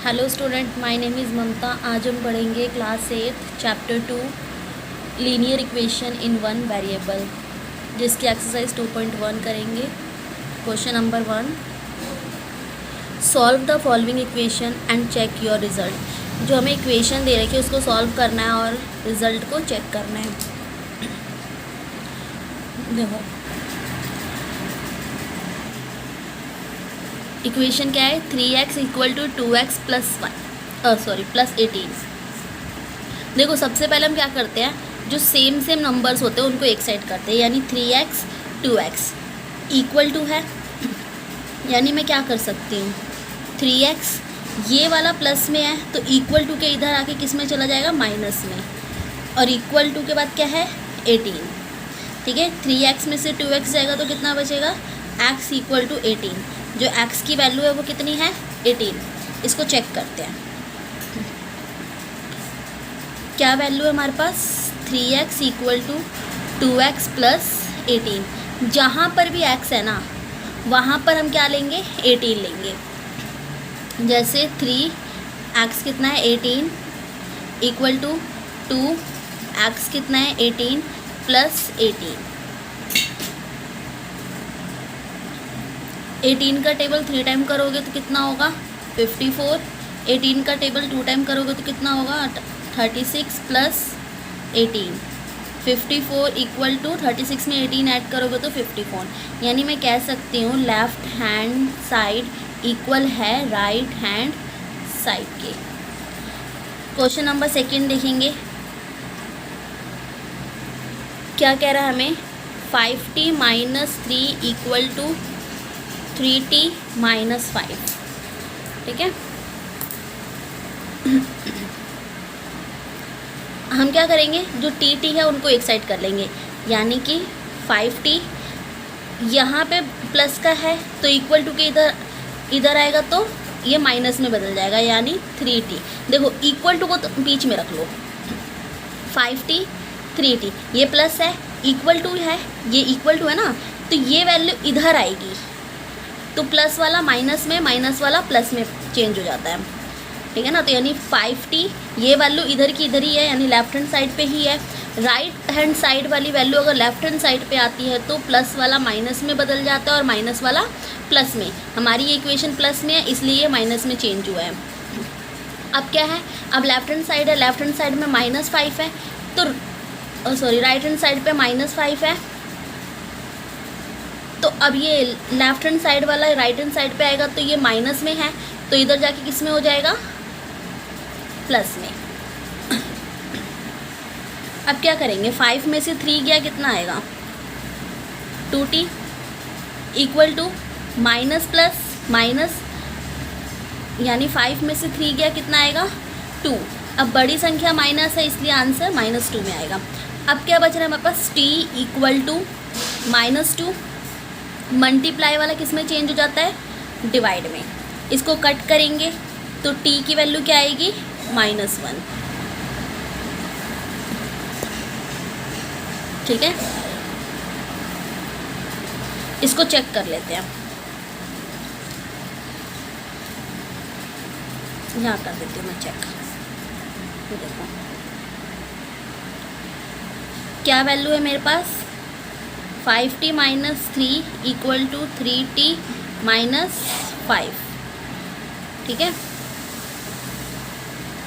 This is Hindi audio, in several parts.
Hello student, my name is Mamta. आज हम पढ़ेंगे class 8 chapter 2 linear equation in one variable, जिसकी एक्सरसाइज 2.1 करेंगे। Question number 1, solve the following equation and check your result. जो हमें इक्वेशन दे रखी है उसको सॉल्व करना है और रिज़ल्ट को चेक करना है। देखो इक्वेशन क्या है, 3x equal to 2x plus plus 18। देखो सबसे पहले हम क्या करते हैं, जो सेम नंबर्स होते हैं उनको एक साइड करते हैं, यानी 3x 2x इक्वल टू है, यानी मैं क्या कर सकती हूँ 3x ये वाला प्लस में है तो इक्वल टू के इधर आके किस में चला जाएगा, माइनस में, और इक्वल टू के बाद क्या है 18। ठीक है, 3x में से 2x जाएगा तो कितना बचेगा, x इक्वल टू 18। जो x की वैल्यू है वो कितनी है 18। इसको चेक करते हैं, क्या वैल्यू है हमारे पास 3x equal to 2x plus 18। जहाँ पर भी x है ना वहाँ पर हम क्या लेंगे 18 लेंगे। जैसे 3x कितना है 18 इक्वल टू 2x कितना है 18 प्लस 18 का टेबल 3 टाइम करोगे तो कितना होगा 54। 18 का टेबल 2 टाइम करोगे तो कितना होगा 36 प्लस 18। 54 इक्वल टू 36 में 18 ऐड करोगे तो 54। यानी मैं कह सकती हूँ लेफ़्ट हैंड साइड इक्वल है राइट हैंड साइड के। क्वेश्चन नंबर 2 देखेंगे, क्या कह रहा है हमें 5t minus 3 equal to 3t minus 5। ठीक है, हम क्या करेंगे, जो टी है उनको एक साइड कर लेंगे, यानी कि 5t यहाँ पे प्लस का है तो इक्वल टू के इधर आएगा तो ये माइनस में बदल जाएगा, यानी 3t। देखो इक्वल टू को तो बीच में रख लो, 5t 3t, ये प्लस है इक्वल टू है, ये इक्वल टू है ना, तो ये वैल्यू इधर आएगी तो प्लस वाला माइनस में, माइनस वाला प्लस में चेंज हो जाता है। ठीक है ना, तो यानी 5t ये वैल्यू इधर की इधर ही है, यानी लेफ्ट हैंड साइड पे ही है। राइट हैंड साइड वाली वैल्यू अगर लेफ्ट हैंड साइड पे आती है तो प्लस वाला माइनस में बदल जाता है और माइनस वाला प्लस में। हमारी ये इक्वेशन प्लस में है इसलिए ये माइनस में चेंज हुआ है। अब क्या है, अब लेफ्ट हैंड साइड है, लेफ्ट हैंड साइड में -5 है तो राइट हैंड साइड पे -5 है, तो अब ये लेफ्ट हैंड साइड वाला राइट हैंड साइड पे आएगा तो ये माइनस में है, तो इधर जाके किस में हो जाएगा, प्लस में। अब क्या करेंगे, 5 में से 3 गया कितना आएगा 2t equal to minus plus minus, यानी 5 में से 3 गया कितना आएगा 2। अब बड़ी संख्या माइनस है इसलिए आंसर -2 में आएगा। अब क्या बच रहा है हमारे पास, t इक्वल टू -2, मल्टीप्लाई वाला किस में चेंज हो जाता है, डिवाइड में। इसको कट करेंगे तो t की वैल्यू क्या आएगी -1। ठीक है, इसको चेक कर लेते हैं, यहाँ कर देती हूँ मैं चेक। देखो क्या वैल्यू है मेरे पास, 5t minus 3 equal to 3t minus 5। ठीक है,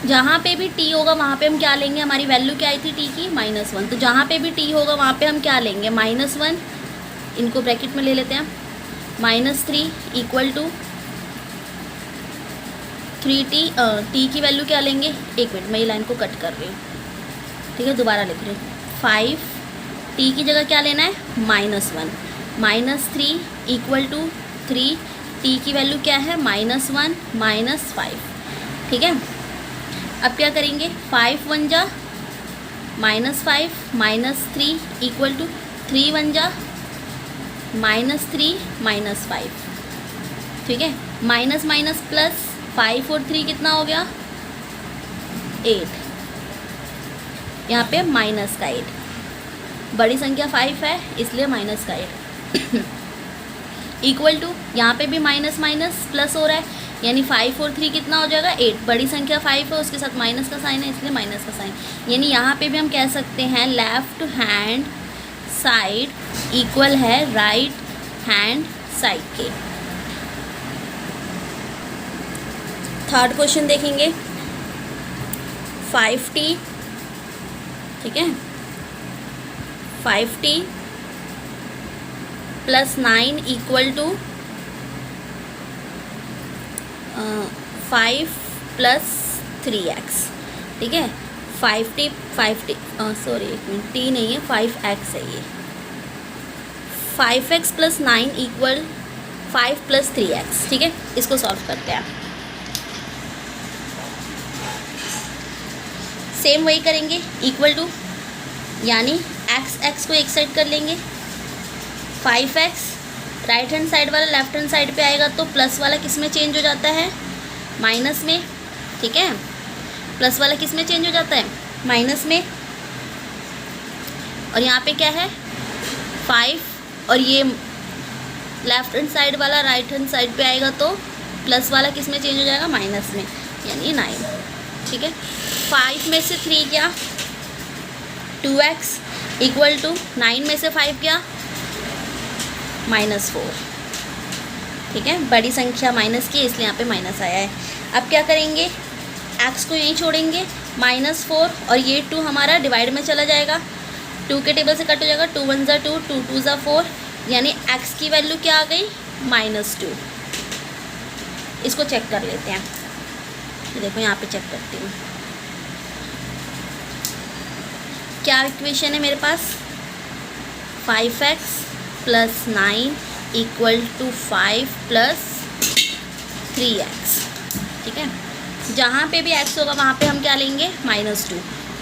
जहाँ पे भी t होगा वहाँ पे हम क्या लेंगे, हमारी वैल्यू क्या आई थी t की -1, तो जहाँ पे भी t होगा वहाँ पे हम क्या लेंगे -1। इनको ब्रैकेट में ले लेते हैं, -3 इक्वल टू 3t, t की वैल्यू क्या लेंगे, एक मिनट मैं ये लाइन को कट कर रही हूँ। ठीक है, दोबारा लिख रही हूँ, 5t की जगह क्या लेना है -1, -3 इक्वल टू 3t की वैल्यू क्या है -1 -5। ठीक है, अब क्या करेंगे, 5 1 जा -5 -3 इक्वल टू 3 1 जा -3 -5। ठीक है, माइनस माइनस प्लस, 5 और 3 कितना हो गया 8, यहाँ पे माइनस का 8, बड़ी संख्या 5 है इसलिए माइनस का 8 इक्वल टू, यहाँ पे भी माइनस माइनस प्लस हो रहा है, यानी 5 और 3 कितना हो जाएगा 8। बड़ी संख्या 5 है, उसके साथ माइनस का साइन है, इसलिए माइनस का साइन। यानी यहाँ पे भी हम कह सकते हैं लेफ्ट हैंड साइड इक्वल है राइट हैंड साइड के। थर्ड क्वेश्चन देखेंगे 5t, ठीक है, 5t plus 9 equal to 5 plus 3x, ठीक है। 5t सॉरी एक मिनट, t नहीं है 5x है ये। 5x plus 9 equal 5 plus 3x, ठीक है। इसको सॉल्व करते हैं। सेम वही करेंगे, इक्वल टू यानी x को एक साइड कर लेंगे, 5x राइट हैंड साइड वाला लेफ्ट हैंड साइड पे आएगा तो प्लस वाला किस में चेंज हो जाता है, माइनस में, ठीक है। प्लस वाला किस में चेंज हो जाता है, माइनस में। और यहाँ पे क्या है 5 और ये लेफ्ट हैंड साइड वाला राइट हैंड साइड पे आएगा तो प्लस वाला किस में चेंज हो जाएगा, माइनस में, यानी 9, ठीक है। 5 में से 3 क्या, 2x इक्वल टू 9 में से 5 क्या, -4, ठीक है। बड़ी संख्या माइनस की इसलिए यहाँ पे माइनस आया है। अब क्या करेंगे, x को यहीं छोड़ेंगे, -4 और ये 2 हमारा डिवाइड में चला जाएगा, 2 के टेबल से कट हो जाएगा, 2 1 ज़ा 2, 2 2 ज़ा 4, यानी x की वैल्यू क्या आ गई, -2। इसको चेक कर लेते हैं, देखो यहाँ पे चेक करती हूँ क्या इक्वेशन है मेरे पास, 5x plus 9 equal to 5 plus 3x, ठीक है। जहाँ पे भी x होगा वहाँ पे हम क्या लेंगे, -2,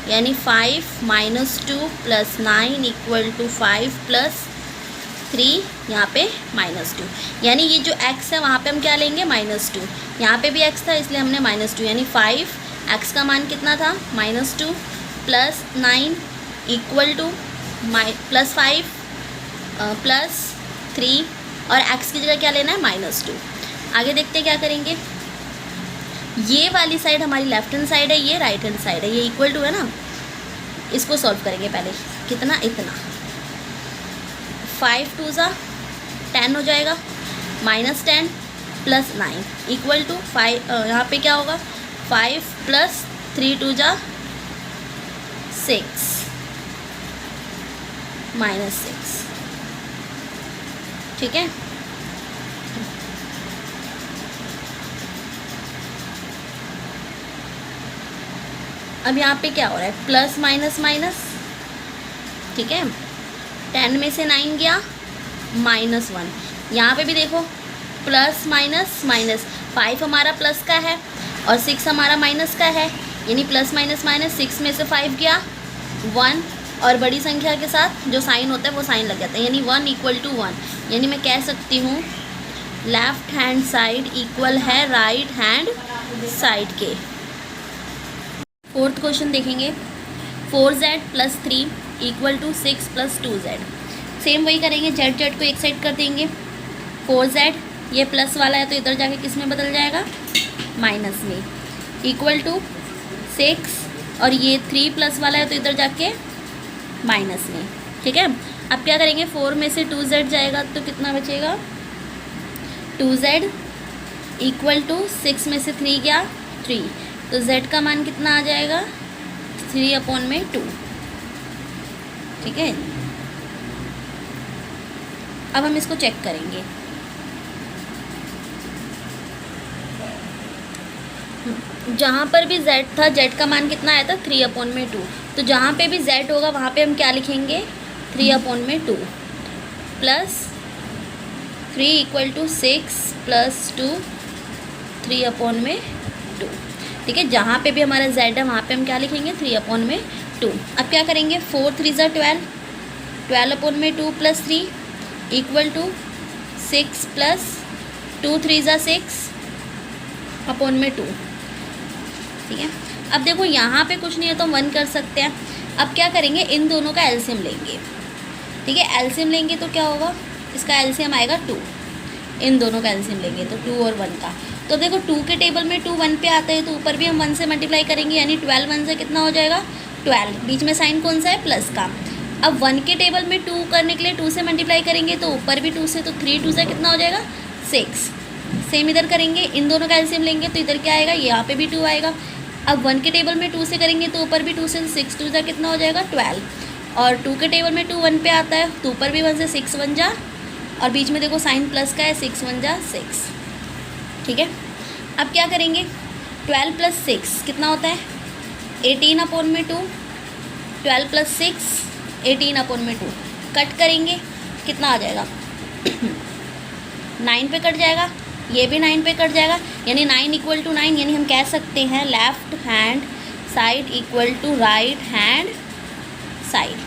यानी 5 -2 प्लस 9 इक्वल टू 5 प्लस 3, यहाँ पे -2, यानी ये जो x है वहाँ पे हम क्या लेंगे, -2। यहाँ पे भी x था इसलिए हमने -2, यानी 5 x का मान कितना था, -2 plus 9 equal two plus 5 plus 3 और x की जगह क्या लेना है, -2। आगे देखते हैं क्या करेंगे। ये वाली साइड हमारी लेफ्ट हैंड साइड है, ये राइट हैंड साइड है, ये इक्वल टू है ना। इसको सॉल्व करेंगे पहले, कितना, इतना, 5 2 ज़ा 10 हो जाएगा, -10 प्लस 9 इक्वल टू 5, यहाँ पे क्या होगा, 5 प्लस 3 2 ज़ा 6 -6, ठीक है। अब यहाँ पे क्या हो रहा है, प्लस माइनस माइनस, ठीक है। 10 में से 9 गया, -1। यहाँ पे भी देखो प्लस माइनस माइनस, 5 हमारा प्लस का है और 6 हमारा माइनस का है, यानी प्लस माइनस माइनस, 6 में से 5 गया 1 और बड़ी संख्या के साथ जो साइन होता है वो साइन लग जाता है, यानी 1 इक्वल टू 1। यानी मैं कह सकती हूँ लेफ्ट हैंड साइड इक्वल है राइट हैंड साइड के। फोर्थ क्वेश्चन देखेंगे, 4z plus 3 equal to 6 plus 2z। Same वही करेंगे, z को एक साइड कर देंगे, 4z ये प्लस वाला है तो इधर जाके किस में बदल जाएगा, माइनस में, इक्वल टू 6 और ये 3 प्लस वाला है तो इधर जाके माइनस में, ठीक है। अब क्या करेंगे, 4 में से 2z जाएगा तो कितना बचेगा, 2z इक्वल टू 6 में से 3 गया 3, तो z का मान कितना आ जाएगा, 3/2, ठीक है। अब हम इसको चेक करेंगे, जहाँ पर भी z था z का मान कितना आया था, 3/2, तो जहाँ पे भी z होगा वहाँ पे हम क्या लिखेंगे, 3/2 प्लस 3 इक्वल टू 6 प्लस 2 3/2, ठीक है। जहाँ पे भी हमारा z है वहाँ पे हम क्या लिखेंगे, 3/2। अब क्या करेंगे, 4 3 ज़ा 12, 12/2 प्लस 3 इक्वल टू 6 प्लस 2 3 ज़ा 6/2, ठीक है। अब देखो यहाँ पे कुछ नहीं है तो हम 1 कर सकते हैं। अब क्या करेंगे, इन दोनों का एलसीएम लेंगे, ठीक है। एलसीएम लेंगे तो क्या होगा, इसका एलसीएम आएगा 2, इन दोनों का एलसीएम लेंगे तो 2 और 1 का। तो देखो 2 के टेबल में 2 1 पे आता है तो ऊपर भी हम 1 से मल्टीप्लाई करेंगे, यानी 12 1 से कितना हो जाएगा 12। बीच में साइन कौन सा है, प्लस का। अब 1 के टेबल में 2 करने के लिए 2 से मल्टीप्लाई करेंगे तो ऊपर भी 2 से, तो 3 2 से कितना हो जाएगा 6। सेम इधर करेंगे, इन दोनों का एलसीएम लेंगे तो इधर क्या आएगा, यहाँ पे भी 2 आएगा। अब 1 के टेबल में 2 से करेंगे तो ऊपर भी 2 से, 6 2 से कितना हो जाएगा 12। और 2 के टेबल में 2 1 पे आता है तो ऊपर भी 1 से 6 1 जा, और बीच में देखो साइन प्लस का है, 6 1 जा 6। ठीक है, अब क्या करेंगे, 12 + 6 कितना होता है 18/2। 12 + 6 18/2 कट करेंगे, कितना आ जाएगा 9 पे कट जाएगा, ये भी 9 पे कट जाएगा, यानी 9 = 9। यानी हम कह सकते हैं left hand side equal to right hand side.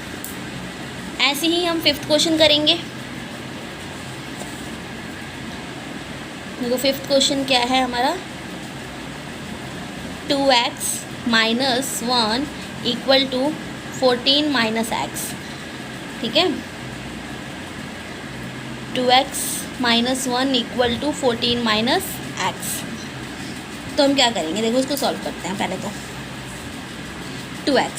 ऐसे ही हम 5th क्वेश्चन करेंगे। देखो 5th क्वेश्चन क्या है हमारा, 2x - 1 = 14 - x। ठीक है, 2x - 1 = 14 - x। तो हम क्या करेंगे, देखो इसको सॉल्व करते हैं। पहले तो 2x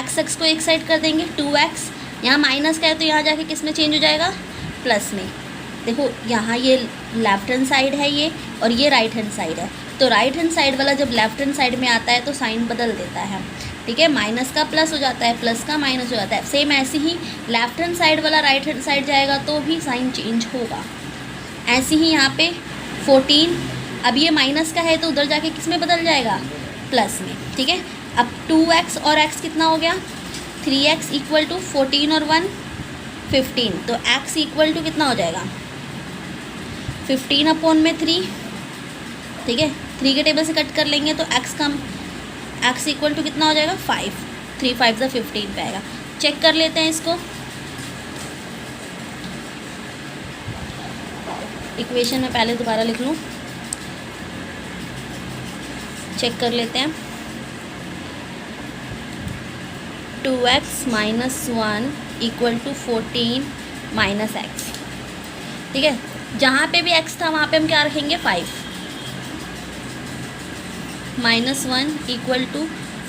x को एक साइड कर देंगे, 2x यहाँ माइनस का है तो यहाँ जाके किस में चेंज हो जाएगा, प्लस में। देखो यहाँ ये लेफ्ट हैंड साइड है ये, और ये राइट हैंड साइड है, तो राइट हैंड साइड वाला जब लेफ्ट हैंड साइड में आता है तो साइन बदल देता है। ठीक है, माइनस का प्लस हो जाता है, प्लस का माइनस हो जाता है। सेम ऐसे ही लेफ्ट हैंड साइड वाला राइट हैंड साइड जाएगा तो भी साइन चेंज होगा। ऐसे ही यहाँ पे 14, अब ये माइनस का है तो उधर जाके किस में बदल जाएगा, प्लस में। ठीक है, अब 2x और x कितना हो गया, 3x = 14 और 1 15, तो x = कितना हो जाएगा 15/3। ठीक है, 3 के टेबल से कट कर लेंगे तो x = कितना हो जाएगा 5। 3 5 = 15 पे आएगा। चेक कर लेते हैं इसको, इक्वेशन में पहले दोबारा लिख लूँ, चेक कर लेते हैं। 2x - 1 = 14 - x। ठीक है, जहाँ पे भी x था वहाँ पे हम क्या रखेंगे 5। -1 =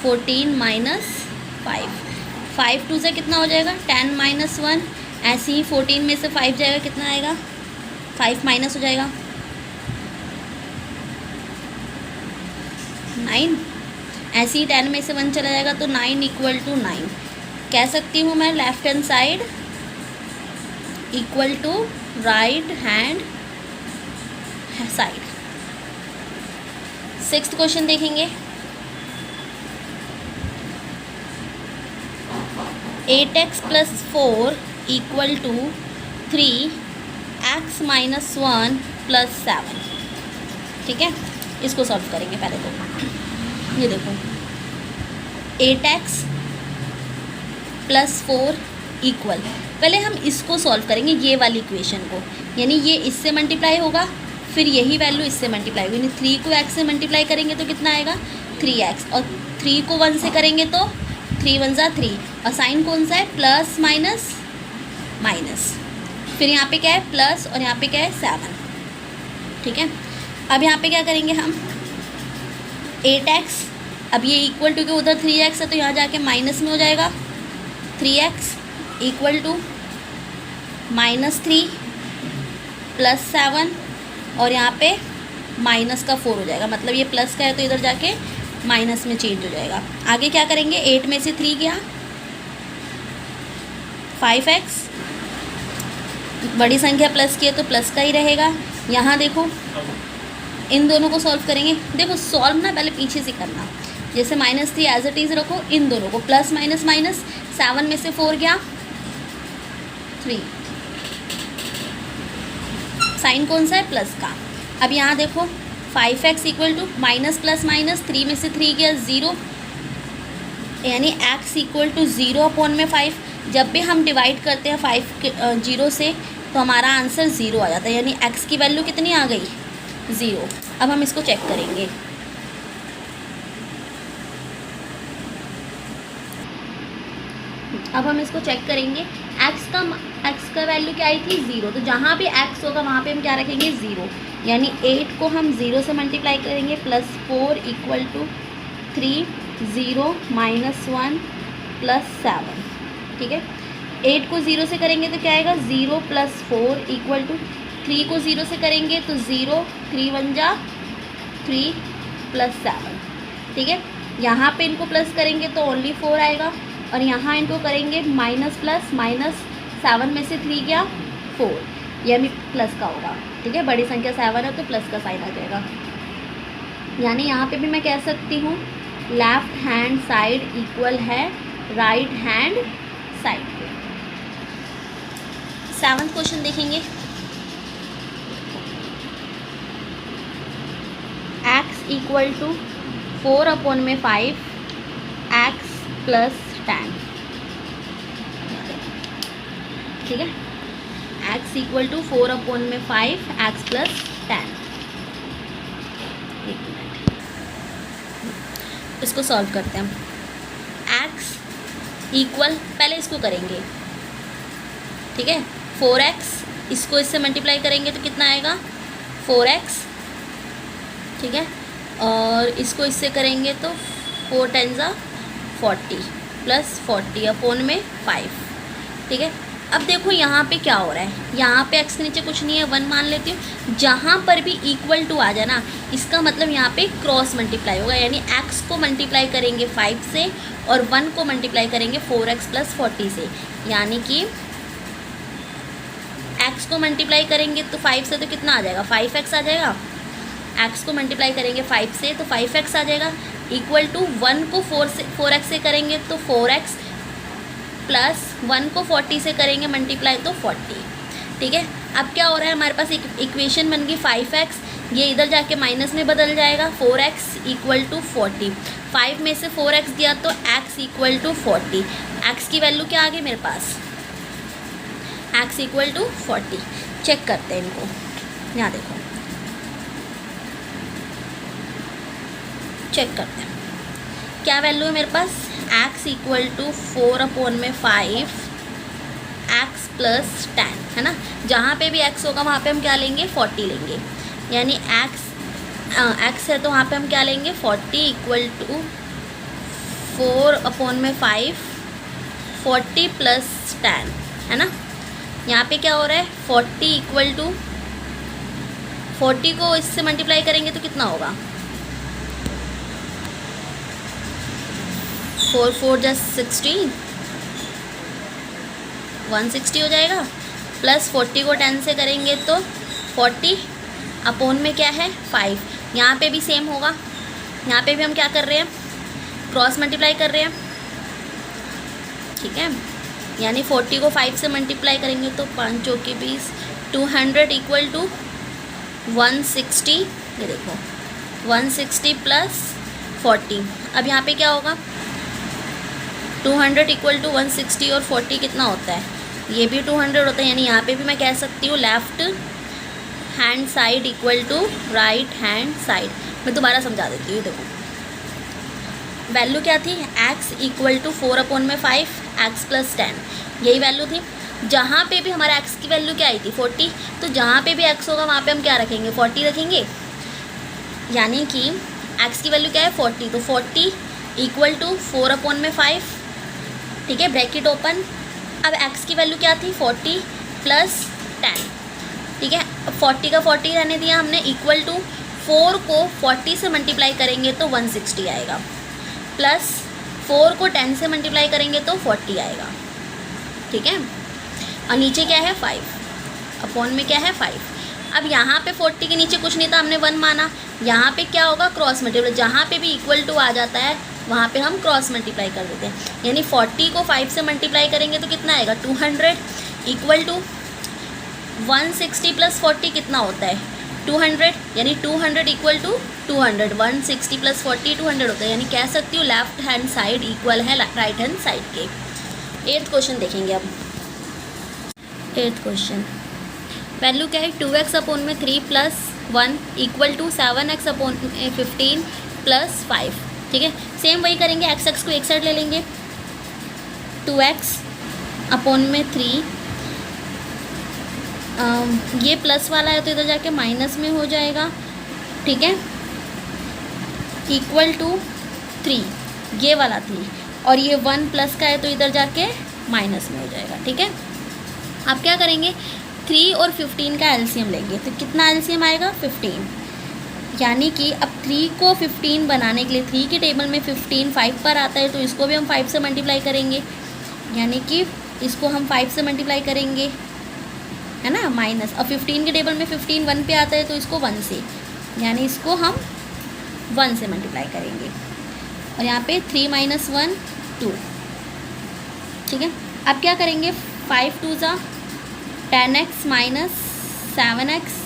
14 - 5। 5 2 से कितना हो जाएगा 10 - 1। ऐसे ही 14 में से 5 जाएगा, कितना आएगा 5 माइनस हो जाएगा 9। ऐसे ही 10 में से 1 चला जाएगा तो 9 = 9। कह सकती हूँ मैं left hand side equal to right hand side. 6th question देखेंगे। 8x + 4 = 3x - 1 + 7। ठीक है, इसको सॉल्व करेंगे पहले तो। ये देखो 8x + 4 = पहले हम इसको सॉल्व करेंगे, ये वाली इक्वेशन को, यानी ये इससे मल्टीप्लाई होगा, फिर यही वैल्यू इससे मल्टीप्लाई होगी। यानी 3 को x से मल्टीप्लाई करेंगे तो कितना आएगा 3x, और 3 को 1 से करेंगे तो 3 1 = 3, और साइन कौन सा है, प्लस माइनस माइनस। फिर यहाँ पे क्या है प्लस, और यहाँ पे क्या है 7। ठीक है, अब यहाँ पे क्या करेंगे हम 8x, अब ये इक्वल टू के उधर 3x है तो यहाँ जाके माइनस में हो जाएगा। 3x = -3 + 7, और यहाँ पे माइनस का 4 हो जाएगा, मतलब ये प्लस का है तो इधर जाके माइनस में चेंज हो जाएगा। आगे क्या करेंगे, 8 में से 3 गया 5x, बड़ी संख्या प्लस की है तो प्लस का ही रहेगा। यहाँ देखो इन दोनों को सॉल्व करेंगे। देखो सॉल्व ना पहले पीछे से करना, जैसे -3 एज इट इज़ रखो, इन दोनों को प्लस माइनस माइनस, 7 में से 4 गया 3, साइन कौन सा है, प्लस का। अब यहाँ देखो 5x = माइनस प्लस माइनस, 3 में से 3 गया 0, यानी x = 0/5। जब भी हम डिवाइड करते हैं 5 0 से तो हमारा आंसर 0 आ जाता है, यानी x की वैल्यू कितनी आ गई 0। अब हम इसको चेक करेंगे। एक्स का वैल्यू क्या आई थी 0, तो जहाँ भी एक्स होगा वहाँ पे हम क्या रखेंगे 0, यानी 8 को हम 0 से मल्टीप्लाई करेंगे, +4 = 3, 0 -1 +7, ठीक है। 8 को 0 से करेंगे तो क्या आएगा 0 + 4 = 3 को 0 से करेंगे तो 0, 3 1 जा 3 +7, ठीक है। यहाँ पे इनको प्लस करेंगे तो ओनली 4 आएगा, और यहाँ इनको करेंगे माइनस प्लस, -7 में से 3 गया 4, यह भी प्लस का होगा, ठीक है। बड़ी संख्या 7 है तो प्लस का साइन आ जाएगा, यानी यहाँ पे भी मैं कह सकती हूँ लेफ्ट हैंड साइड इक्वल है राइट हैंड साइड के। 7वां क्वेश्चन देखेंगे। x = 4/5 x + 10, ठीक है। x = 4/5 x + 10। एक मिनट, इसको सॉल्व करते हैं हम। x = पहले इसको करेंगे, ठीक है, 4x, इसको इससे मल्टीप्लाई करेंगे तो कितना आएगा 4x, ठीक है, और इसको इससे करेंगे तो 4 × 40 + 40/5, ठीक है। अब देखो यहाँ पे क्या हो रहा है, यहाँ पे x के नीचे कुछ नहीं है, 1 मान लेती हूँ। जहाँ पर भी = आ जाए ना, इसका मतलब यहाँ पे क्रॉस मल्टीप्लाई होगा, यानी x को मल्टीप्लाई करेंगे 5 से और 1 को मल्टीप्लाई करेंगे 4x + 40 से, यानी कि x को मल्टीप्लाई करेंगे तो 5 से तो कितना आ जाएगा 5x आ जाएगा, x को मल्टीप्लाई करेंगे 5 से तो 5x आ जाएगा, = 1 को 4x से करेंगे तो 4x प्लस 1 को 40 से करेंगे मल्टीप्लाई तो 40, ठीक है। अब क्या हो रहा है, हमारे पास एक इक्वेशन बन गई 5x, ये इधर जाके माइनस में बदल जाएगा, 4x = 40, 5 में से 4x दिया तो x = 40, x की वैल्यू क्या आ गई मेरे पास, x = 40। चेक करते हैं इनको, यहाँ देखो चेक करते हैं क्या वैल्यू है मेरे पास, x = 4/5 x + 10, है ना। जहाँ पे भी x होगा वहाँ पे हम क्या लेंगे 40 लेंगे, यानी x है तो वहाँ पे हम क्या लेंगे 40 = 4/5 40 + 10, है ना। यहाँ पे क्या हो रहा है 40 को इससे मल्टीप्लाई करेंगे तो कितना होगा 4 4 + 60, 160 हो जाएगा, प्लस 40 को 10 से करेंगे तो 40 में क्या है 5, यहाँ पे भी सेम होगा, यहाँ पे भी हम क्या कर रहे हैं क्रॉस मल्टीप्लाई कर रहे हैं, ठीक है। यानी 40 को 5 से मल्टीप्लाई करेंगे तो 5 चौके 20, 200 = 160, ये देखो 160 + 40। अब यहाँ पे क्या होगा 200 = 160 और 40 कितना होता है, ये भी 200 होता है, यानी यहाँ पे भी मैं कह सकती हूँ left hand side = right hand side. मैं दोबारा समझा देती हूँ, देखो वैल्यू क्या थी, x = 4/5 x + 10, यही वैल्यू थी। जहाँ पे भी हमारा x की वैल्यू क्या आई थी 40, तो जहाँ पे भी x होगा वहाँ पे हम क्या रखेंगे 40 रखेंगे, यानी कि x की वैल्यू क्या है 40, तो 40 = 4/5, ठीक है, ब्रैकेट ओपन। अब x की वैल्यू क्या थी 40 + 10, ठीक है। अब 40 का 40 रहने दिया हमने, = 4 को 40 से मल्टीप्लाई करेंगे तो 160 आएगा, प्लस 4 को 10 से मल्टीप्लाई करेंगे तो 40 आएगा, ठीक है। और नीचे क्या है 5 में क्या है 5। अब यहाँ पे 40 के नीचे कुछ नहीं था, हमने 1 माना, यहाँ पे क्या होगा क्रॉस मल्टीप्लाई, जहाँ पे भी = आ जाता है वहाँ पे हम क्रॉस मल्टीप्लाई कर देते हैं, यानी 40 को 5 से मल्टीप्लाई करेंगे तो कितना आएगा 200 = 160 + 40 कितना होता है 200, यानी 200 = 200, 160 + 40 200 होता है, यानी कह सकती हूँ लेफ्ट हैंड साइड इक्वल है राइट हैंड साइड के। 8th क्वेश्चन देखेंगे अब। 8th क्वेश्चन, वैल्यू क्या है 2x/3 + 1 = 7x/15 + 5, ठीक है। सेम वही करेंगे, x को एक साइड ले लेंगे, 2x अपॉन में 3, ये प्लस वाला है तो इधर जाके माइनस में हो जाएगा, ठीक है, इक्वल टू 3, ये वाला 3, और ये 1 प्लस का है तो इधर जाके माइनस में हो जाएगा, ठीक है। आप क्या करेंगे, 3 और 15 का एलसीएम लेंगे, तो कितना एलसीएम आएगा, 15, यानी कि अब 3 को 15 बनाने के लिए 3 के टेबल में 15 5 पर आता है, तो इसको भी हम 5 से मल्टीप्लाई करेंगे, यानी कि इसको हम 5 से मल्टीप्लाई करेंगे, है ना, माइनस। अब 15 के टेबल में 15 1 पे आता है तो इसको 1 से, यानी इसको हम 1 से मल्टीप्लाई करेंगे, और यहाँ पे 3 - 1 2, ठीक है। अब क्या करेंगे, 5 2 ज़ा 10x माइनस 7x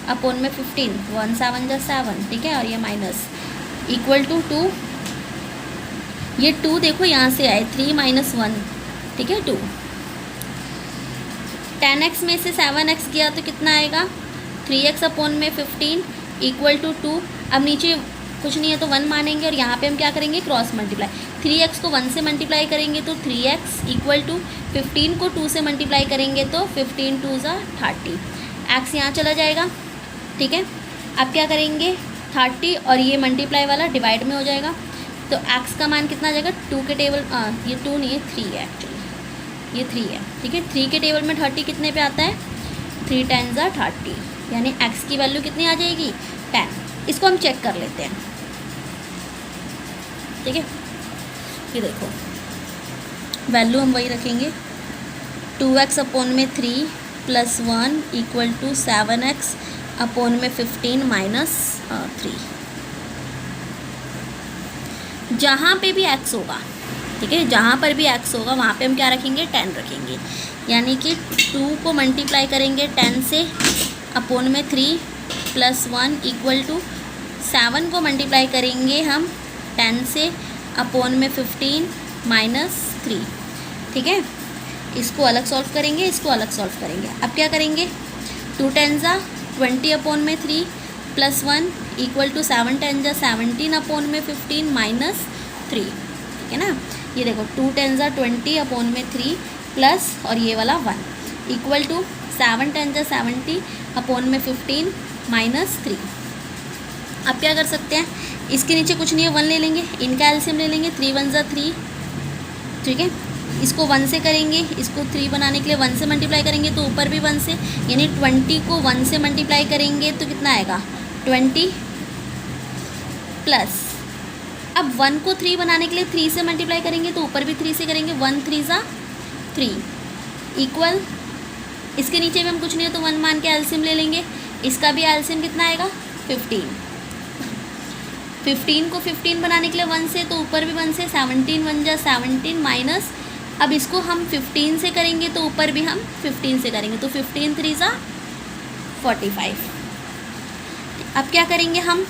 अपॉन में 15, 1 7 ज़ा 7, ठीक है, और ये माइनस इक्वल टू 2, ये 2 देखो यहाँ से आए, 3 - 1, ठीक है, 2, 10x में से 7x गया तो कितना आएगा, 3x अपॉन में 15 इक्वल टू 2। अब नीचे कुछ नहीं है तो 1 मानेंगे, और यहाँ पे हम क्या करेंगे, क्रॉस मल्टीप्लाई, 3x को 1 से मल्टीप्लाई करेंगे तो 3x इक्वल टू 15 को 2 से मल्टीप्लाई करेंगे तो 15 2 ज़ा 30, x यहाँ चला जाएगा, ठीक है। अब क्या करेंगे, 30 और ये मल्टीप्लाई वाला डिवाइड में हो जाएगा, तो x का मान कितना आ जाएगा, 2 के टेबल, ये 2 नहीं है 3 है एक्चुअली, ये 3 है, ठीक है। 3 के टेबल में 30 कितने पे आता है, 3 10 ज़ा 30, यानी x की वैल्यू कितनी आ जाएगी, 10। इसको हम चेक कर लेते हैं, ठीक है। ये देखो वैल्यू हम वही रखेंगे, 2x अपॉन में 3 + 1 इक्वल टू 7x अपॉन में 15 माइनस 3। जहाँ पे भी x होगा, ठीक है, जहाँ पर भी x होगा वहाँ पे हम क्या रखेंगे, 10 रखेंगे, यानी कि 2 को मल्टीप्लाई करेंगे 10 से अपॉन में 3 + 1 इक्वल टू 7 को मल्टीप्लाई करेंगे हम 10 से अपॉन में 15 माइनस 3, ठीक है। इसको अलग सॉल्व करेंगे, इसको अलग सॉल्व करेंगे। अब क्या करेंगे, 2 10 ज़ा 20 अपॉन में 3 + 1 इक्वल टू 7 10 ज़ा 17 अपॉन में 15 माइनस 3, ठीक है ना। ये देखो 2 10 ज़ा 20 अपॉन में 3 प्लस और ये वाला 1 इक्वल टू 7 10 ज़ा 70 अपॉन में 15 माइनस 3। अब क्या कर सकते हैं, इसके नीचे कुछ नहीं है, 1 ले लेंगे, इनका एलसीएम ले लेंगे, 3 1 ज़ा 3, ठीक है। इसको 1 से करेंगे, इसको 3 बनाने के लिए 1 से मल्टीप्लाई करेंगे तो ऊपर भी 1 से, यानी 20 को 1 से मल्टीप्लाई करेंगे तो कितना आएगा, 20 प्लस, अब 1 को 3 बनाने के लिए 3 से मल्टीप्लाई करेंगे तो ऊपर भी 3 से करेंगे, 1 3 ज़ा 3 इक्वल, इसके नीचे भी हम कुछ नहीं है तो 1 मान के एलसीएम ले लेंगे, इसका भी एलसीएम कितना आएगा, 15। 15 को 15 बनाने के लिए 1 से तो ऊपर भी 1 से, 17 1 ज़ा 17 माइनस, अब इसको हम 15 से करेंगे तो ऊपर भी हम 15 से करेंगे तो 15 3 ज़ा 45। अब क्या करेंगे हम,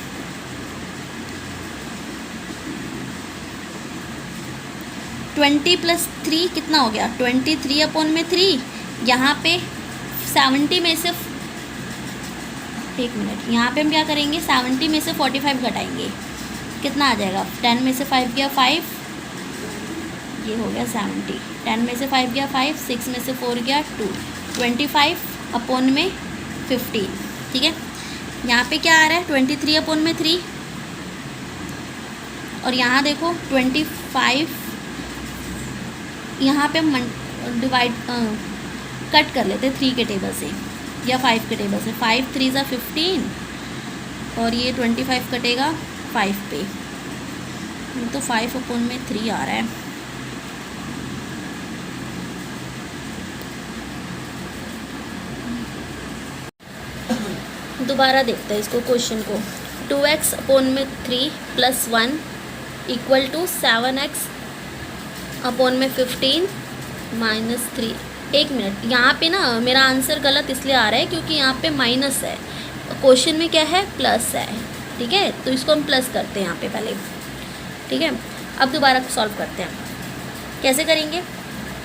ट्वेंटी प्लस 3 कितना हो गया, 23 अपॉन में 3, यहाँ पे 70 में से, एक मिनट, यहाँ पे हम क्या करेंगे, 70 में से 45 घटाएंगे, कितना आ जाएगा, 10 में से 5 गया 5, ये हो गया 70, 10 में से 5 गया 5, 6 में से 4 गया 2, 25 अपॉन में 15, ठीक है। यहाँ पे क्या आ रहा है, 23 अपॉन में 3, और यहाँ देखो 25, यहाँ पे हम डिवाइड कट कर लेते 3 के टेबल से या 5 के टेबल से, 5 3 ज़ा 15 और ये 25 कटेगा 5 पे, तो 5 अपॉन में 3 आ रहा है। दोबारा देखते हैं इसको, क्वेश्चन को, 2x अपॉन में 3 + 1 इक्वल टू 7x अपॉन में 15 माइनस 3। एक मिनट, यहाँ पे ना मेरा आंसर गलत इसलिए आ रहा है क्योंकि यहाँ पे माइनस है, क्वेश्चन में क्या है, प्लस है, ठीक है, तो इसको हम प्लस करते हैं यहाँ पे पहले, ठीक है। अब दोबारा सॉल्व करते हैं, कैसे करेंगे,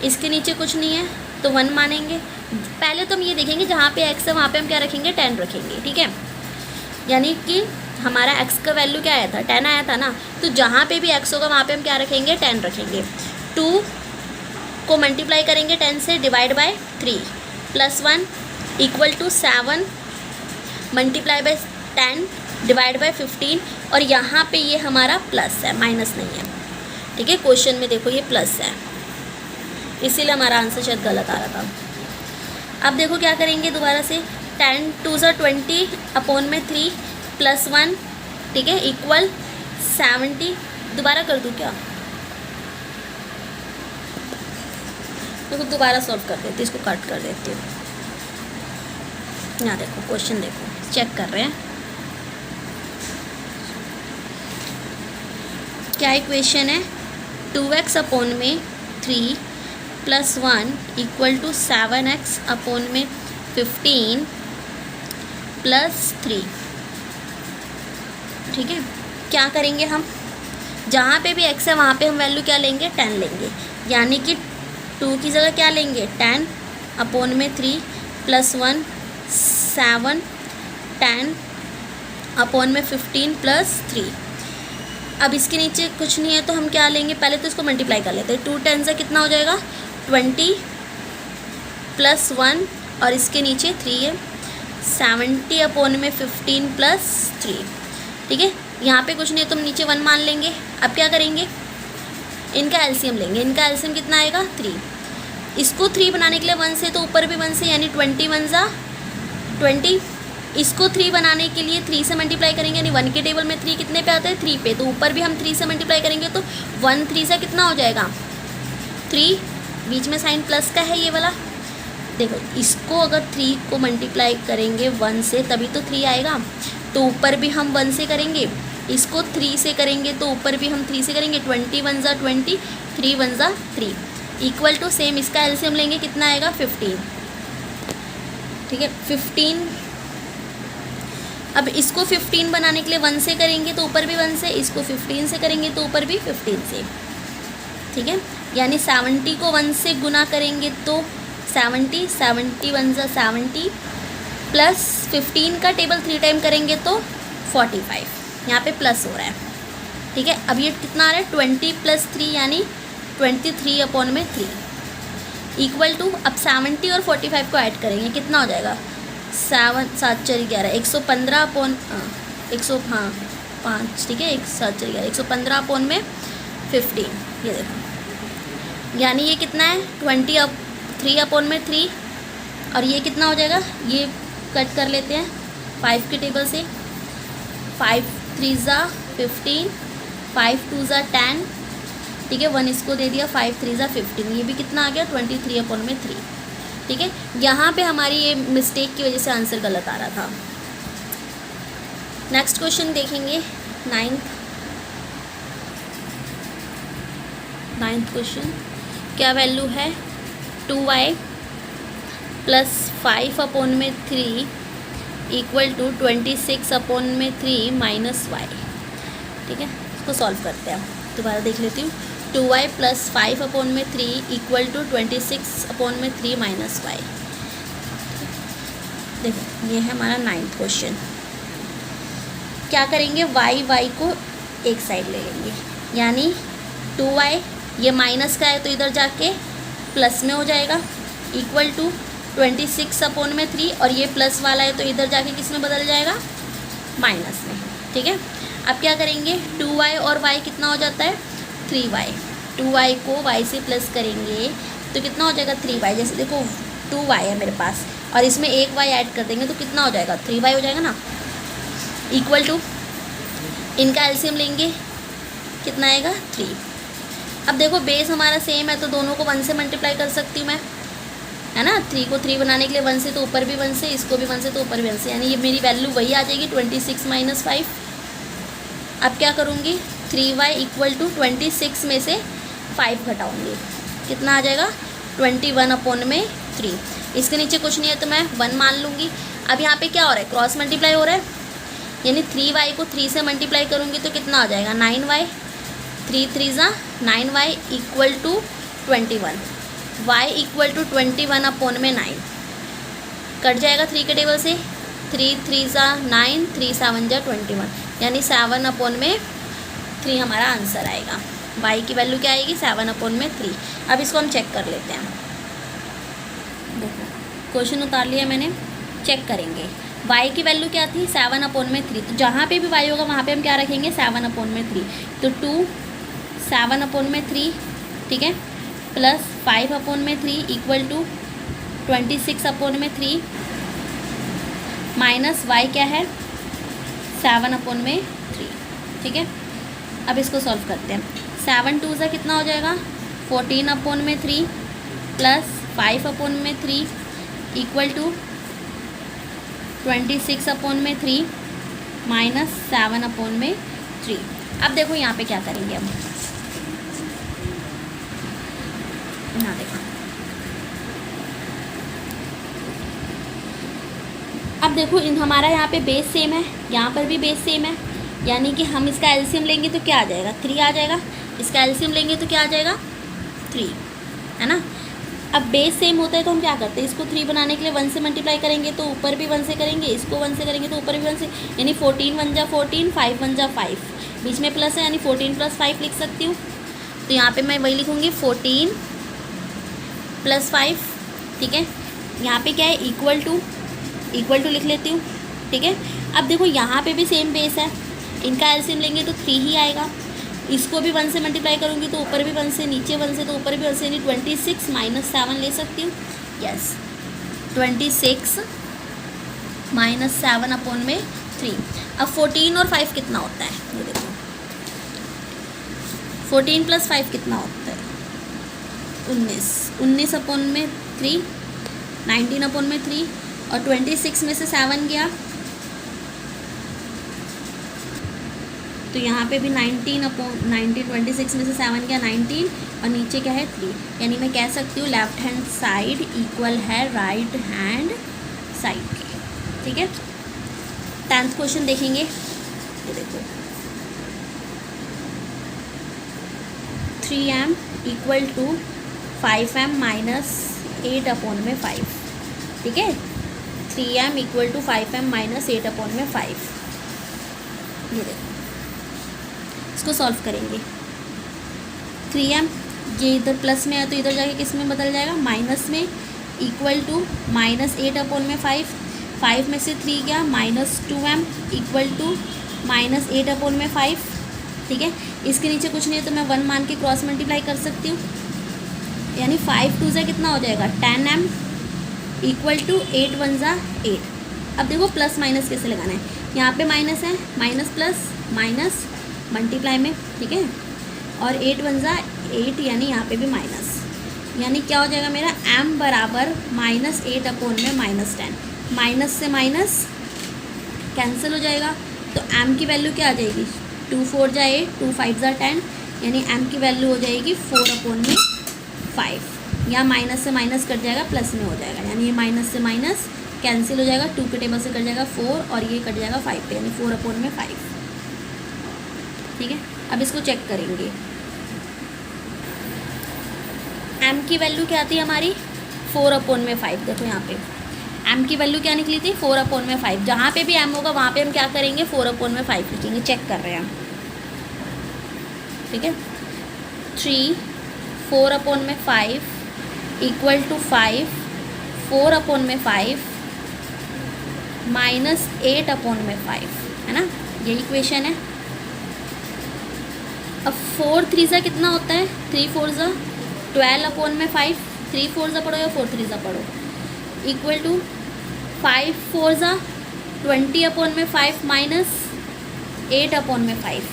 इसके नीचे कुछ नहीं है तो 1 मानेंगे, पहले तो हम ये देखेंगे जहाँ पे x है वहाँ पे हम क्या रखेंगे, 10 रखेंगे, ठीक है। यानी कि हमारा x का वैल्यू क्या आया था, 10 आया था ना, तो जहाँ पे भी x होगा वहाँ पे हम क्या रखेंगे, 10 रखेंगे। 2 को मल्टीप्लाई करेंगे 10 से, divide by 3 plus 1 equal to 7 multiply by 10 divide by 15, और यहाँ पे ये हमारा प्लस है, माइनस नहीं है। ठीक है, क्वेश्चन में देखो ये प्लस है, इसीलिए हमारा आंसर शायद गलत आ रहा था। अब देखो क्या करेंगे दोबारा से, 10 2 ज़ा 20 अपॉन में 3 प्लस 1, ठीक है, इक्वल 70। दोबारा कर दूँ क्या? देखो दोबारा सॉल्व कर देती, इसको कट कर देती हूँ। यहाँ देखो क्वेश्चन, देखो चेक कर रहे हैं क्या इक्वेशन है। 2x अपॉन में 3 plus 1 equal to 7x upon में 15 प्लस 3। ठीक है, क्या करेंगे हम, जहाँ पे भी x है वहाँ पे हम वैल्यू क्या लेंगे, 10 लेंगे, यानी कि 2 की जगह क्या लेंगे, 10 अपॉन में 3 प्लस 1 7 10 अपॉन में 15 प्लस 3। अब इसके नीचे कुछ नहीं है तो हम क्या लेंगे, पहले तो इसको मल्टीप्लाई कर लेते हैं। 2 10 से कितना हो जाएगा, 20 प्लस 1, और इसके नीचे 3 है, 70 अपॉन में 15 प्लस 3। ठीक है, यहाँ पे कुछ नहीं है तो हम नीचे 1 मान लेंगे। अब क्या करेंगे, इनका एलसीएम लेंगे। इनका एलसीएम कितना आएगा, 3। इसको 3 बनाने के लिए 1 से, तो ऊपर भी 1 से, यानी 20 1 ज़ा 20। इसको 3 बनाने के लिए 3 से मल्टीप्लाई करेंगे, यानी 1 के टेबल में 3 कितने पे आता है, 3 पे, तो ऊपर भी हम 3 से मल्टीप्लाई करेंगे, तो 1 3 से कितना हो जाएगा, 3। बीच में साइन प्लस का है ये वाला। देखो इसको अगर 3 को मल्टीप्लाई करेंगे 1 से तभी तो 3 आएगा, तो ऊपर भी हम 1 से करेंगे, इसको 3 से करेंगे तो ऊपर भी हम 3 से करेंगे। 20 1 ज़ा 20, 3 1 ज़ा 3 इक्वल टू सेम, इसका एलसीएम लेंगे, कितना आएगा, 15। ठीक है, 15। अब इसको 15 बनाने के लिए 1 से करेंगे तो ऊपर भी 1 से, इसको 15 से करेंगे तो ऊपर भी 15 से। ठीक है, यानी 70 को 1 से गुना करेंगे तो 70 1 ज़ा 70 प्लस 15 का टेबल 3 टाइम करेंगे तो 45, यहाँ पे प्लस हो रहा है। ठीक है, अब ये कितना आ रहा है, 20 प्लस 3 यानी 23 अपॉन में 3 इक्वल टू, अब 70 और 45 को ऐड करेंगे, कितना हो जाएगा, 7 7 4 11 115 अपॉन 5। ठीक है, 7 4 11 115 अपॉन में 15। ये देखो, यानी ये कितना है, 23 अपॉन में 3, और ये कितना हो जाएगा, ये कट कर लेते हैं 5 के टेबल से। 5 3 ज़ा 15, 5 2 ज़ा 10। ठीक है, 1 इसको दे दिया, 5 3 ज़ा 15, ये भी कितना आ गया, 23 अपॉन में 3। ठीक है, यहाँ पे हमारी ये मिस्टेक की वजह से आंसर गलत आ रहा था। नेक्स्ट क्वेश्चन देखेंगे, 9th क्वेश्चन। क्या वैल्यू है, 2y प्लस 5 अपॉन में 3 इक्वल टू 26 अपॉन में 3 माइनस y। ठीक है, इसको सॉल्व करते हैं, दोबारा देख लेती हूँ। 2y प्लस 5 अपॉन में 3 इक्वल टू 26 अपॉन में 3 माइनस y। देखो ये है हमारा 9th क्वेश्चन। क्या करेंगे, y को एक साइड ले लेंगे, यानी 2y, ये माइनस का है तो इधर जाके प्लस में हो जाएगा, इक्वल टू 26 अपॉन में 3, और ये प्लस वाला है तो इधर जाके किस में बदल जाएगा, माइनस में। ठीक है, अब क्या करेंगे, 2y और y कितना हो जाता है, 3y। 2y को y से प्लस करेंगे तो कितना हो जाएगा, 3y। जैसे देखो 2y है मेरे पास और इसमें एक y ऐड कर देंगे तो कितना हो जाएगा, 3y हो जाएगा ना, इक्वल टू, इनका एलसीएम लेंगे, कितना आएगा, 3। अब देखो बेस हमारा सेम है तो दोनों को 1 से मल्टीप्लाई कर सकती हूँ मैं, है ना। 3 को 3 बनाने के लिए 1 से तो ऊपर भी 1 से, इसको भी 1 से तो ऊपर भी 1 से, यानी ये मेरी वैल्यू वही आ जाएगी, 26 माइनस 5। अब क्या करूँगी, 3y इक्वल टू 26 में से 5 घटाऊँगी, कितना आ जाएगा, 21 अपॉन में 3। इसके नीचे कुछ नहीं है तो मैं 1 मान लूँगी। अब यहाँ पे क्या हो रहा है, क्रॉस मल्टीप्लाई हो रहा है, यानी 3y को 3 से मल्टीप्लाई करूँगी तो कितना आ जाएगा, 9y। 3 3 ज़ा 9y equal to 21, y equal to 21 upon में 9, कट जाएगा 3 के टेबल से, 3 3 ज़ा 9, 3 7 ज़ा 21, यानी 7 अपॉन में 3 हमारा आंसर आएगा। y की वैल्यू क्या आएगी 7/3। अब इसको हम चेक कर लेते हैं। देखो क्वेश्चन उतार लिया मैंने, चेक करेंगे। y की वैल्यू क्या थी 7/3, तो जहाँ पे भी y होगा वहाँ पे हम क्या रखेंगे 7/3। तो 2 7/3, ठीक है, plus 5/3 equal to 26/3 minus y क्या है 7/3, ठीक है। अब इसको सॉल्व करते हैं। 7 2 से कितना हो जाएगा 14/3 प्लस 5/3 इक्वल टू 26/3 माइनस 7/3। अब देखो यहाँ पे क्या करेंगे हम, यहाँ देखो, अब देखो हमारा यहाँ पे बेस सेम है, यहाँ पर भी बेस सेम है, यानी कि हम इसका एलसीएम लेंगे तो क्या आ जाएगा 3 आ जाएगा। इसका एलसीएम लेंगे तो क्या आ जाएगा 3, है ना। अब बेस सेम होता है तो हम क्या करते हैं, इसको 3 बनाने के लिए 1 से मल्टीप्लाई करेंगे तो ऊपर भी 1 से करेंगे, इसको 1 से करेंगे तो ऊपर भी 1 से, यानी 14 1 जा 14, 5 1 जा 5, बीच में प्लस है यानी 14 + 5 लिख सकती हूँ। तो यहाँ पे मैं वही लिखूँगी 14 + 5, ठीक है। यहाँ पे क्या है इक्वल टू लिख लेती हूँ, ठीक है। अब देखो यहाँ पे भी सेम बेस है, इनका एलसीएम लेंगे तो 3 ही आएगा। इसको भी 1 से मल्टीप्लाई करूँगी तो ऊपर भी 1 से, नीचे 1 से तो ऊपर भी 1 से, यानी 26 - 7 ले सकती हूँ। यस 26 - 7/3। अब 14 और 5 कितना होता है, ये देखो 14 + 5 कितना होता है 19, 19/3 19/3, और 26 में से 7 गया तो यहाँ पे भी 19 26 में से 7 गया 19, और नीचे क्या है 3, यानी मैं कह सकती हूँ लेफ्ट हैंड साइड इक्वल है राइट हैंड साइड के, ठीक है। 10th क्वेश्चन देखेंगे, ये देखो 3m = 5m - 8/5, ठीक है। 3m = 5m - 8/5, ये देखो इसको सॉल्व करेंगे। 3m ये इधर प्लस में है तो इधर जाके किस में बदल जाएगा माइनस में, इक्वल टू -8/5, 5 में से 3 गया -2m इक्वल टू -8/5, ठीक है। इसके नीचे कुछ नहीं है तो मैं 1 मान के क्रॉस मल्टीप्लाई कर सकती हूँ, यानी 5 2 से कितना हो जाएगा 10m इक्वल टू 8 1 जा 8। अब देखो प्लस माइनस कैसे लगाना है, यहाँ पे माइनस है, माइनस प्लस माइनस मल्टीप्लाई में, ठीक है, और 8 1 जा 8, यानी यहाँ पे भी माइनस, यानी क्या हो जाएगा मेरा m बराबर -8/10, माइनस से माइनस कैंसिल हो जाएगा तो m की वैल्यू क्या आ जाएगी 2 4 जा 8, 2 5 जा 10, यानी m की वैल्यू हो जाएगी 4/5। यहाँ माइनस से माइनस कट जाएगा प्लस में हो जाएगा, यानी ये माइनस से माइनस कैंसिल हो जाएगा, 2 के टेबल से कट जाएगा 4 और ये कट जाएगा 5 पे, यानी 4/5, ठीक है। अब इसको चेक करेंगे, m की वैल्यू क्या थी हमारी 4/5। देखो यहाँ पे m की वैल्यू क्या निकली थी 4/5। जहाँ पे भी m होगा वहाँ पे हम क्या करेंगे 4/5 लिखेंगे, चेक कर रहे हैं हम, ठीक है। 3 4/5 इक्वल टू 5 4/5 -8/5, है ना, ये इक्वेशन है। अब 4 3 सा कितना होता है 3 4 सा 12/5, 3 4 सा पढ़ो या 4 3 सा पढ़ो, इक्वल टू 5 4 सा 20/5 माइनस 8/5।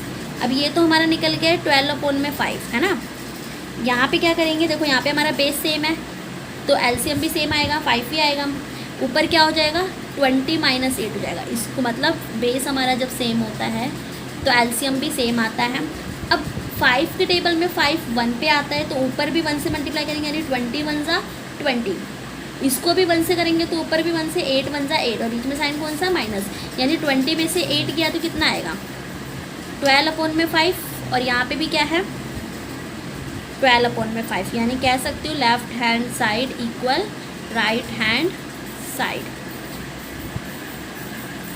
अब ये तो हमारा निकल गया है 12/5, है ना। यहाँ पे क्या करेंगे, देखो यहाँ पे हमारा बेस सेम है तो एलसीएम भी सेम आएगा, 5 ही आएगा। ऊपर क्या हो जाएगा 20 - 8 हो जाएगा। इसको मतलब बेस हमारा जब सेम होता है तो एलसीएम भी सेम आता है। अब 5 के टेबल में 5 1 पे आता है तो ऊपर भी 1 से मल्टीप्लाई करेंगे, यानी 20 1 जा 20। इसको भी 1 से करेंगे तो ऊपर भी 1 से, 8 1 जा 8, और बीच में साइन कौन सा माइनस, यानी 20 में से 8 गया तो कितना आएगा 12/5, और यहाँ पे भी क्या है 12/5, यानी कह सकती हूँ left hand side equal right hand side.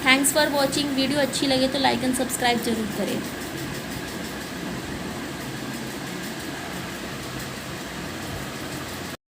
Thanks for watching. Video अच्छी लगे तो लाइक एंड सब्सक्राइब जरूर करें।